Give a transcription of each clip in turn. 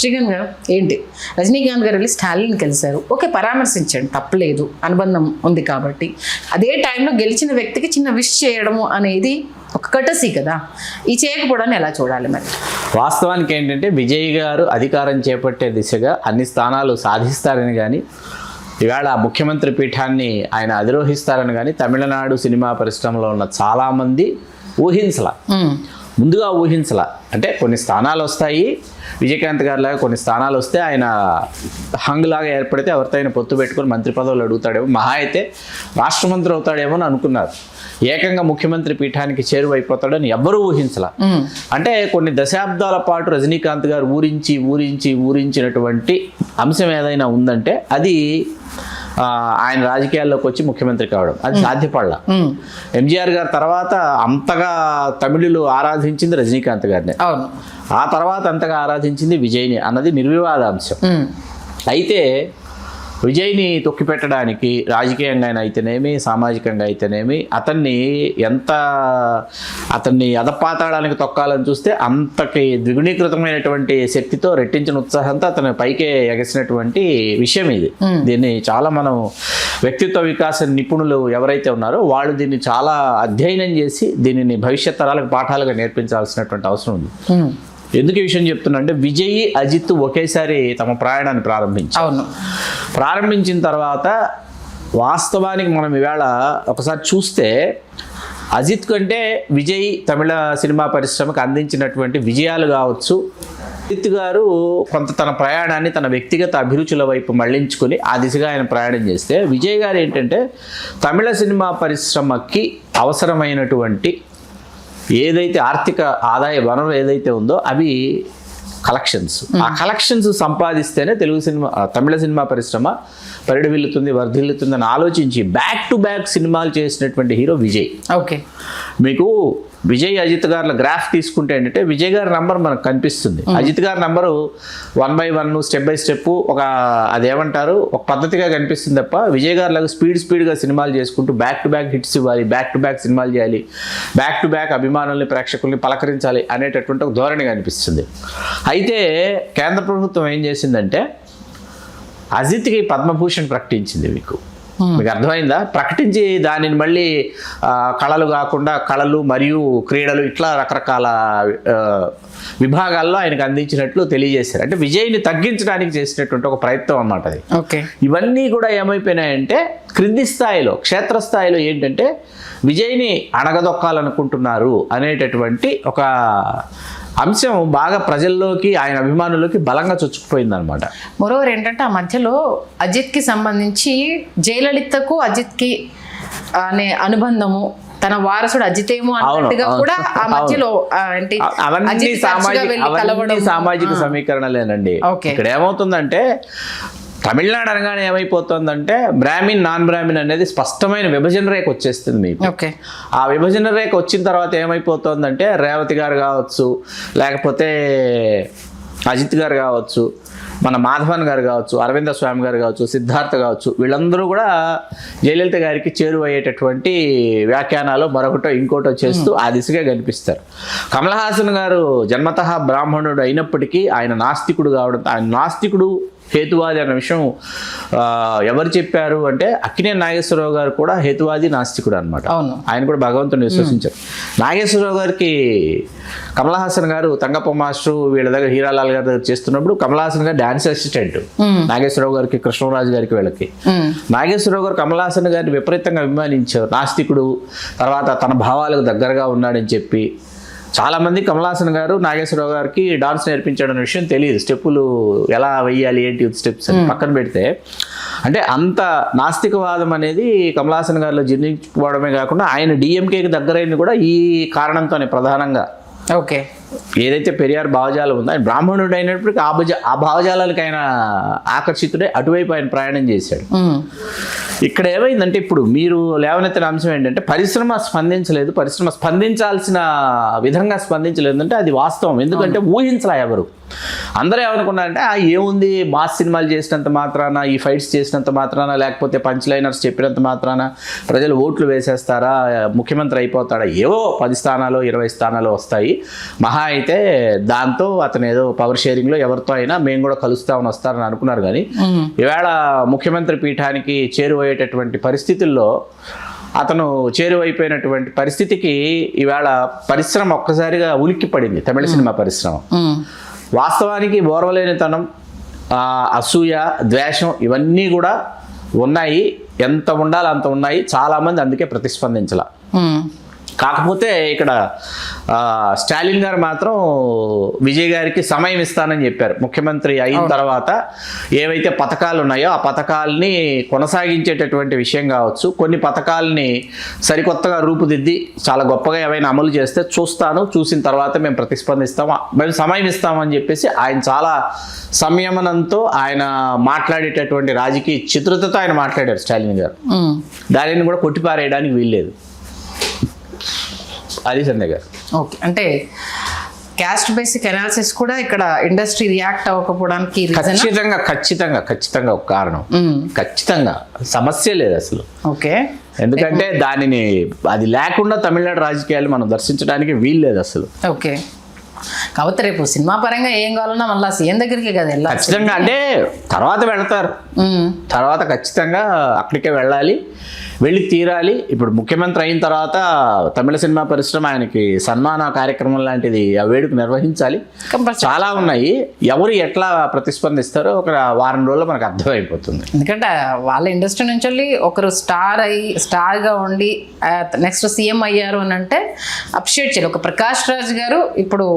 శ్రీకాంత్ గారు ఏంటి, రజనీకాంత్ గారు వెళ్ళి స్టాలిన్ కలిశారు, ఓకే పరామర్శించండి తప్పలేదు, అనుబంధం ఉంది కాబట్టి. అదే టైంలో గెలిచిన వ్యక్తికి చిన్న విష్ చేయడము అనేది ఒక కటసీ కదా, ఈ చేయకపోవడాన్ని ఎలా చూడాలి మరి? వాస్తవానికి ఏంటంటే విజయ్ గారు అధికారం చేపట్టే దిశగా అన్ని స్థానాలు సాధిస్తారని కానీ, ఇవాళ ముఖ్యమంత్రి పీఠాన్ని ఆయన అధిరోహిస్తారని కానీ తమిళనాడు సినిమా పరిశ్రమలో ఉన్న చాలామంది ముందుగా ఊహించలా. అంటే కొన్ని స్థానాలు వస్తాయి, విజయకాంత్ గారి లాగా కొన్ని స్థానాలు వస్తే ఆయన హంగ్లాగా ఏర్పడితే ఎవరితో ఆయన పొత్తు పెట్టుకొని మంత్రి పదవులు అడుగుతాడేమో, మహా అయితే రాష్ట్ర మంత్రి అవుతాడేమో అని అనుకున్నారు. ఏకంగా ముఖ్యమంత్రి పీఠానికి చేరువైపోతాడని ఎవ్వరూ ఊహించలా. అంటే కొన్ని దశాబ్దాల పాటు రజనీకాంత్ గారు ఊరించినటువంటి అంశం ఏదైనా ఉందంటే అది ఆయన రాజకీయాల్లోకి వచ్చి ముఖ్యమంత్రి కావడం. అది సాధ్యపడలా. ఎంజీఆర్ గారి తర్వాత అంతగా తమిళులు ఆరాధించింది రజనీకాంత్ గారిని, ఆ తర్వాత అంతగా ఆరాధించింది విజయ్ని అన్నది నిర్వివాద అంశం. అయితే విజయ్ని తొక్కిపెట్టడానికి రాజకీయంగా అయితేనేమి, సామాజికంగా అయితేనేమి అతన్ని అధపాతాళానికి తొక్కాలని చూస్తే అంతకి ద్విగుణీకృతమైనటువంటి శక్తితో రెట్టించిన ఉత్సాహంతో అతను పైకే ఎగసినటువంటి విషయం ఇది. దీన్ని చాలా మనం వ్యక్తిత్వ వికాస నిపుణులు ఎవరైతే ఉన్నారో వాళ్ళు దీన్ని చాలా అధ్యయనం చేసి దీనిని భవిష్యత్ తరాలకు పాఠాలుగా నేర్పించాల్సినటువంటి అవసరం ఉంది. ఎందుకు ఈ విషయం చెప్తున్నా అంటే విజయ్, అజిత్ ఒకేసారి తమ ప్రయాణాన్ని ప్రారంభించిన తర్వాత వాస్తవానికి మనం ఈవేళ ఒకసారి చూస్తే అజిత్ కంటే విజయ్ తమిళ సినిమా పరిశ్రమకు అందించినటువంటి విజయాలు కావచ్చు, అజిత్ గారు కొంత తన ప్రయాణాన్ని తన వ్యక్తిగత అభిరుచుల వైపు మళ్లించుకొని ఆ దిశగా ఆయన ప్రయాణం చేస్తే, విజయ్ గారు ఏంటంటే తమిళ సినిమా పరిశ్రమకి అవసరమైనటువంటి ఏదైతే ఆర్థిక ఆదాయ వనరు ఏదైతే ఉందో అవి కలెక్షన్స్. ఆ కలెక్షన్స్ సంపాదిస్తేనే తమిళ సినిమా పరిశ్రమ పరిడివిల్లుతుంది, వర్ధిల్లుతుంది అని ఆలోచించి బ్యాక్ టు బ్యాక్ సినిమాలు చేసినటువంటి హీరో విజయ్. ఓకే, మీకు విజయ్ అజిత్ గారి గ్రాఫ్ తీసుకుంటే ఏంటంటే విజయ్ గారి నంబర్ మనకు కనిపిస్తుంది, అజిత్ గారి number 1 by 1 step by step అదేమంటారు ఒక పద్ధతిగా కనిపిస్తుంది తప్ప విజయ్ గారి లాగా స్పీడ్గా సినిమాలు చేసుకుంటూ బ్యాక్ టు బ్యాక్ హిట్స్ ఇవ్వాలి, బ్యాక్ టు బ్యాక్ సినిమాలు చేయాలి, బ్యాక్ టు బ్యాక్ అభిమానుల్ని ప్రేక్షకుల్ని పలకరించాలి అనేటటువంటి ఒక ధోరణి కనిపిస్తుంది. అయితే కేంద్ర ప్రభుత్వం ఏం చేసిందంటే అజిత్కి పద్మభూషణ్ ప్రకటించింది. మీకు అర్థమైందా? ప్రకటించి దానిని మళ్ళీ కళలు కాకుండా కళలు మరియు క్రీడలు ఇట్లా రకరకాల విభాగాల్లో ఆయనకు అందించినట్లు తెలియజేశారు. అంటే విజయ్ని తగ్గించడానికి చేసినటువంటి ఒక ప్రయత్నం అన్నమాట అది. ఇవన్నీ కూడా ఏమైపోయినాయంటే క్రింది స్థాయిలో, క్షేత్రస్థాయిలో ఏంటంటే విజయ్ని అణగదొక్కాలనుకుంటున్నారు అనేటటువంటి ఒక అంశం బాగా ప్రజల్లోకి, ఆయన అభిమానులకి బలంగా చొచ్చుకుపోయింది అనమాట. మరోవర్ ఏంటంటే ఆ మధ్యలో అజిత్కి సంబంధించి జయలలితకు అజిత్కి అనే అనుబంధము, తన వారసుడు అజిత్ ఏమో అన్నట్టుగా కూడా ఆ మధ్యలో సామాజిక సమీకరణలేనండి. ఇక్కడ ఏమవుతుందంటే తమిళనాడు అనగానే ఏమైపోతుందంటే బ్రాహ్మిన్, నాన్ బ్రాహ్మిన్ అనేది స్పష్టమైన విభజన రేఖ వచ్చేస్తుంది మీకు. ఆ విభజన రేఖ వచ్చిన తర్వాత ఏమైపోతుందంటే రేవతి గారు కావచ్చు, లేకపోతే అజిత్ గారు కావచ్చు, మన మాధవన్ గారు కావచ్చు, అరవింద స్వామి గారు కావచ్చు, సిద్ధార్థ కావచ్చు, వీళ్ళందరూ కూడా జయలలిత గారికి చేరువయ్యేటటువంటి వ్యాఖ్యానాలు మరొకటో ఇంకోటో చేస్తూ ఆ దిశగా కనిపిస్తారు. కమల్ హాసన్ గారు జన్మతః బ్రాహ్మణుడు అయినప్పటికీ ఆయన నాస్తికుడు కావడం, ఆయన నాస్తికుడు హేతువాది అన్న విషయం ఎవరు చెప్పారు అంటే అక్కినేని నాగేశ్వరరావు గారు కూడా హేతువాది, నాస్తికుడు అనమాట. ఆయన కూడా భగవంతుని విశ్వసించారు. నాగేశ్వరరావు గారికి కమల్ హాసన్ గారు తంగప్ప మాస్టర్ వీళ్ళ దగ్గర హీరాలాల్ గారి దగ్గర చేస్తున్నప్పుడు కమల్ హాసన్ గారు డాన్స్ అసిస్టెంట్ నాగేశ్వరరావు గారికి, కృష్ణరాజు గారికి, వీళ్ళకి. నాగేశ్వరరావు గారు కమల్ హాసన్ గారిని విపరీతంగా అభిమానించారు. నాస్తికుడు, తర్వాత తన భావాలకు దగ్గరగా ఉన్నాడని చెప్పి చాలామంది కమల్ హాసన్ గారు నాగేశ్వరరావు గారికి డాన్స్ నేర్పించాడన్న విషయం తెలియదు. స్టెప్పులు ఎలా వేయాలి ఏంటి స్టెప్స్ అని పక్కన పెడితే, అంటే అంత నాస్తికవాదం అనేది కమల్ హాసన్ గారిలో జీర్ణించుకోవడమే కాకుండా ఆయన డిఎంకేకి దగ్గరైంది కూడా ఈ కారణంతోనే ప్రధానంగా. ఏదైతే పెరియార్ భావజాలం ఉందో, ఆయన బ్రాహ్మణుడు అయినప్పటికీ ఆ భావజాలాలకు ఆయన ఆకర్షితుడే అటువైపు ఆయన ప్రయాణం చేశాడు. ఇక్కడ ఏమైందంటే ఇప్పుడు మీరు లేవనెత్తిన అంశం ఏంటంటే పరిశ్రమ స్పందించలేదు, పరిశ్రమ స్పందించాల్సిన విధంగా స్పందించలేదు అంటే అది వాస్తవం. ఎందుకంటే ఊహించలే ఎవరు. అందరూ ఏమనుకున్నారంటే ఏముంది మాస్ సినిమాలు చేసినంత మాత్రాన, ఈ ఫైట్స్ చేసినంత మాత్రాన, లేకపోతే పంచ్ లైనర్స్ చెప్పినంత మాత్రాన ప్రజలు ఓట్లు వేసేస్తారా, ముఖ్యమంత్రి అయిపోతాడా, ఏవో 10 స్థానాలు 20 స్థానాలు వస్తాయి మహా అయితే, దాంతో అతను ఏదో పవర్ షేరింగ్లో ఎవరితో అయినా మేము కూడా కలుస్తామని వస్తారని అనుకున్నారు. కానీ ఈవేళ ముఖ్యమంత్రి పీఠానికి చేరువయ్యేటటువంటి పరిస్థితుల్లో అతను చేరువైపోయినటువంటి పరిస్థితికి ఈవేళ పరిశ్రమ ఒక్కసారిగా ఉలిక్కి పడింది, తమిళ సినిమా పరిశ్రమ. వాస్తవానికి ఓర్వలేనితనం, అసూయ, ద్వేషం ఇవన్నీ కూడా ఉన్నాయి, ఎంత ఉండాలో అంత ఉన్నాయి. చాలామంది అందుకే ప్రతిస్పందించాల. కాకపోతే ఇక్కడ స్టాలిన్ గారు మాత్రం విజయ్ గారికి సమయం ఇస్తానని చెప్పారు. ముఖ్యమంత్రి అయిన తర్వాత ఏవైతే పథకాలు ఉన్నాయో ఆ పథకాలని కొనసాగించేటటువంటి విషయం కావచ్చు, కొన్ని పథకాలని సరికొత్తగా రూపుదిద్ది చాలా గొప్పగా ఏమైనా అమలు చేస్తే చూస్తాను, చూసిన తర్వాత మేము ప్రతిస్పందిస్తాము, మేము సమయం ఇస్తామని చెప్పేసి ఆయన చాలా సంయమనంతో ఆయన మాట్లాడేటటువంటి రాజకీయ చిత్రతతో ఆయన మాట్లాడారు స్టాలిన్ గారు. దానిని కూడా కొట్టిపారేయడానికి వీల్లేదు. అది సంజయ్ గారు. ఓకే, అంటే క్యాస్ట్ బేసిక్ అనాలిసిస్ కూడా ఇక్కడ ఇండస్ట్రీ రియాక్ట్ అవ్వకపోవడానికి ఖచ్చితంగా ఒక కారణం. ఖచ్చితంగా సమస్య లేదు అసలు. ఓకే, ఎందుకంటే దానిని అది లేకుండా తమిళనాడు రాజకీయాలు మనం దర్శించడానికి వీల్లేదు అసలు. ఓకే, కాబట్టి రేపు సినిమా పరంగా ఏం కావాలన్నా మళ్ళీ సీఎం దగ్గరికి కదా వెళ్ళాలి. ఖచ్చితంగా, అంటే తర్వాత వెళతారు, తర్వాత ఖచ్చితంగా అక్కడికే వెళ్ళాలి, వెళ్ళి తీరాలి. ఇప్పుడు ముఖ్యమంత్రి అయిన తర్వాత తమిళ సినిమా పరిశ్రమ ఆయనకి సన్మాన కార్యక్రమం లాంటిది ఆ వేడుక నిర్వహించాలి. చాలా ఉన్నాయి. ఎవరు ఎట్లా ప్రతిస్పందిస్తారో ఒక వారం రోజుల్లో మనకు అర్థమైపోతుంది. ఎందుకంటే వాళ్ళ ఇండస్ట్రీ నుంచి వెళ్ళి ఒకరు స్టార్గా ఉండి నెక్స్ట్ సీఎం అయ్యారు అని అంటే అప్రిషియేట్ చేయాలి. ఒక ప్రకాష్ రాజ్ గారు ఇప్పుడు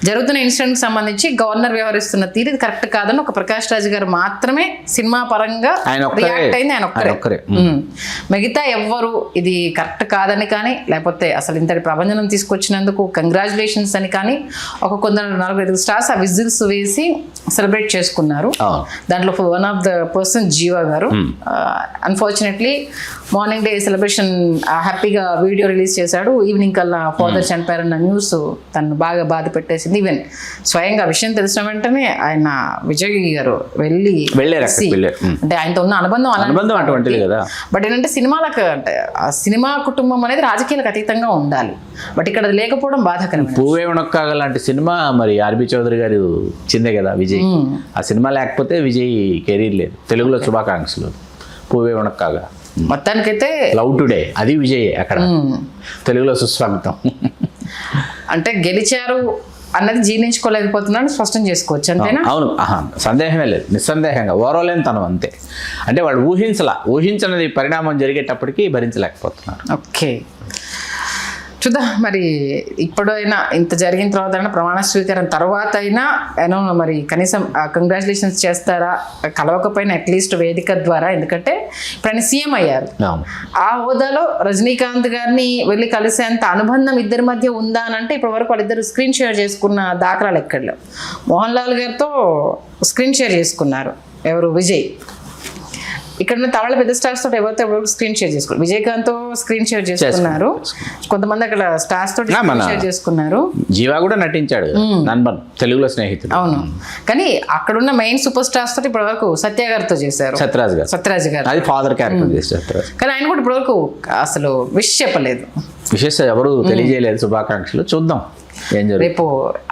జరుగుతున్న ఇన్సిడెంట్కి సంబంధించి గవర్నర్ వ్యవహరిస్తున్న తీరు ఇది కరెక్ట్ కాదని ఒక ప్రకాష్ రాజ్ గారు మాత్రమే సినిమా పరంగా రియాక్ట్ అయింది. ఆయన ఒక్కరే. మిగతా ఎవ్వరు ఇది కరెక్ట్ కాదని కానీ, లేకపోతే అసలు ఇంతటి ప్రభంజనం తీసుకొచ్చినందుకు కంగ్రాచులేషన్స్ అని కానీ, ఒక కొందరు 4-5 స్టార్స్ ఆ విజిల్స్ వేసి సెలబ్రేట్ చేసుకున్నారు. దాంట్లో వన్ ఆఫ్ ద పర్సన్ జీవా గారు అన్ఫార్చునేట్లీ మార్నింగ్ డే సెలబ్రేషన్ హ్యాపీగా వీడియో రిలీజ్ చేశాడు. ఈవినింగ్ కల్లా ఫాదర్ చనిపోయారన్న న్యూస్ తను బాగా బాధ పెట్టేసింది. ఈవెన్ స్వయంగా విషయం తెలిసిన వెంటనే ఆయన విజయ్ గారు వెళ్ళారు. అంటే ఆయనతో ఉన్న అనుబంధం అటువంటిది కదా. బట్ ఏంటంటే సినిమాలకు అంటే ఆ సినిమా కుటుంబం అనేది రాజకీయాలకు అతీతంగా ఉండాలి. బట్ ఇక్కడ అది లేకపోవడం బాధాకరం. పువ్వే ఉనక్కాగ లాంటి సినిమా మరి ఆర్బి చౌదరి గారు చిందే కదా విజయ్. ఆ సినిమా లేకపోతే విజయ్ కెరీర్ లేదు. తెలుగులో శుభాకాంక్షలు. పువ్వే ఉనక్కాగా మొత్తానికైతే లవ్ టుడే అది విజయ్, అక్కడ తెలుగులో సుస్వాగతం. అంటే గెలిచారు అన్నది జీర్ణించుకోలేకపోతున్నాను స్పష్టం చేసుకోవచ్చు, అంతేనా? అవును, సందేహమే లేదు, నిస్సందేహంగా ఓరవలేని తనం అంతే. అంటే వాళ్ళు ఊహించనిది పరిణామం జరిగేటప్పటికి భరించలేకపోతున్నారు. ఓకే, చూద్దాం మరి ఇప్పుడైనా ఇంత జరిగిన తర్వాత అయినా ప్రమాణ స్వీకారం తర్వాత అయినా మరి కనీసం కంగ్రాచులేషన్స్ చేస్తారా, కలవకపోయినా అట్లీస్ట్ వేదిక ద్వారా. ఎందుకంటే ఇప్పుడు ఆయన సీఎం అయ్యారు, ఆ హోదాలో రజనీకాంత్ గారిని వెళ్ళి కలిసేంత అనుబంధం ఇద్దరి మధ్య ఉందా అని అంటే ఇప్పటి వరకు వాళ్ళిద్దరు స్క్రీన్ షేర్ చేసుకున్న దాఖలాలు ఎక్కడలో. మోహన్ లాల్ గారితో స్క్రీన్ షేర్ చేసుకున్నారు ఎవరు, విజయ్. ఇక్కడ తమిళ పెద్ద స్టార్స్ తోటి ఎవరితో స్క్రీన్ షేర్ చేసుకున్నారు. విజయకాంత్ స్క్రీన్ షేర్ చేసుకున్నారు, కొంతమంది అక్కడ స్టార్స్ తోటి షేర్ చేసుకున్నారు. జీవా కూడా నటించాడు నన్బన్, తెలుగులో స్నేహితుడు. అవును, కానీ అక్కడున్న మెయిన్ సూపర్ స్టార్స్ తోటి ఇప్పటి వరకు సత్య గారితో చేశారు, సత్యరాజ్ గారు. అది ఫాదర్ క్యారెక్టర్ చేశారు. కానీ ఆయన కూడా ఇప్పటి వరకు అసలు విష్ చెప్పలేదు, విశేష ఎవరు తెలియజేయలేదు శుభాకాంక్షలు. చూద్దాం రేపు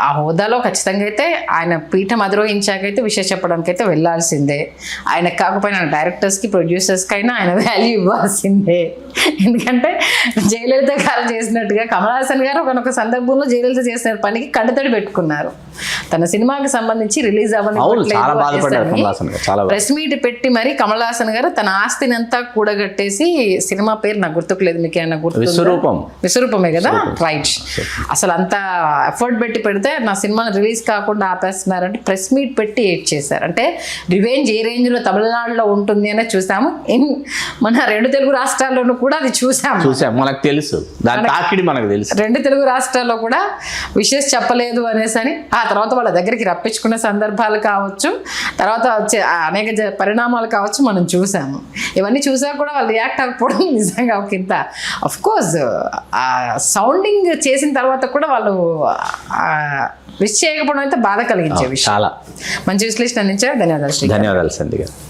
ఆ హోదాలో ఖచ్చితంగా అయితే ఆయన పీఠం అధిరోహించాకైతే విషయం చెప్పడానికి అయితే వెళ్ళాల్సిందే. ఆయనకు కాకపోయినా డైరెక్టర్స్కి ప్రొడ్యూసర్స్కి అయినా ఆయన వాల్యూ ఇవ్వాల్సిందే. ఎందుకంటే జయలలిత గారు చేసినట్టుగా కమల్ హాసన్ గారు ఒకనొక సందర్భంలో జయలలిత చేసిన పనికి కంటతడి పెట్టుకున్నారు. తన సినిమాకి సంబంధించి రిలీజ్ ప్రెస్ మీట్ పెట్టి మరి కమల్ హాసన్ గారు తన ఆస్తిని అంతా కూడగట్టేసి, సినిమా పేరు నాకు గుర్తుకులేదు, మీకు ఏమైనా గుర్తు? విశ్వరూపమే కదా, రైట్. అసలు అంత ఎఫర్ట్ పెట్టి పెడితే నా సినిమాని రిలీజ్ కాకుండా ఆపేస్తున్నారంటే ప్రెస్ మీట్ పెట్టి ఏడ్ చేశారు. అంటే రివెంజ్ ఏ రేంజ్లో తమిళనాడులో ఉంటుంది అనే చూసాము. మన 2 తెలుగు రాష్ట్రాల్లోనూ కూడా అది చూసాము, మనకు తెలుసు, మనకు తెలుసు. 2 తెలుగు రాష్ట్రాల్లో కూడా విషెస్ చెప్పలేదు అనేసి అని ఆ తర్వాత వాళ్ళ దగ్గరికి రప్పించుకునే సందర్భాలు కావచ్చు, తర్వాత వచ్చే అనేక పరిణామాలు కావచ్చు, మనం చూసాము. ఇవన్నీ చూసా కూడా వాళ్ళు రియాక్ట్ అవ్వకపోవడం నిజంగా ఒక ఇంత. అఫ్ కోర్స్ ఆ సౌండింగ్ చేసిన తర్వాత కూడా వాళ్ళు విష్ చేయకపోవడం అయితే బాధ కలిగించే విషయం. చాలా మంచి విశ్లేషణ అందించారు. ధన్యవాదాలు శ్రీ. ధన్యవాదాలు సంధ్య గారు.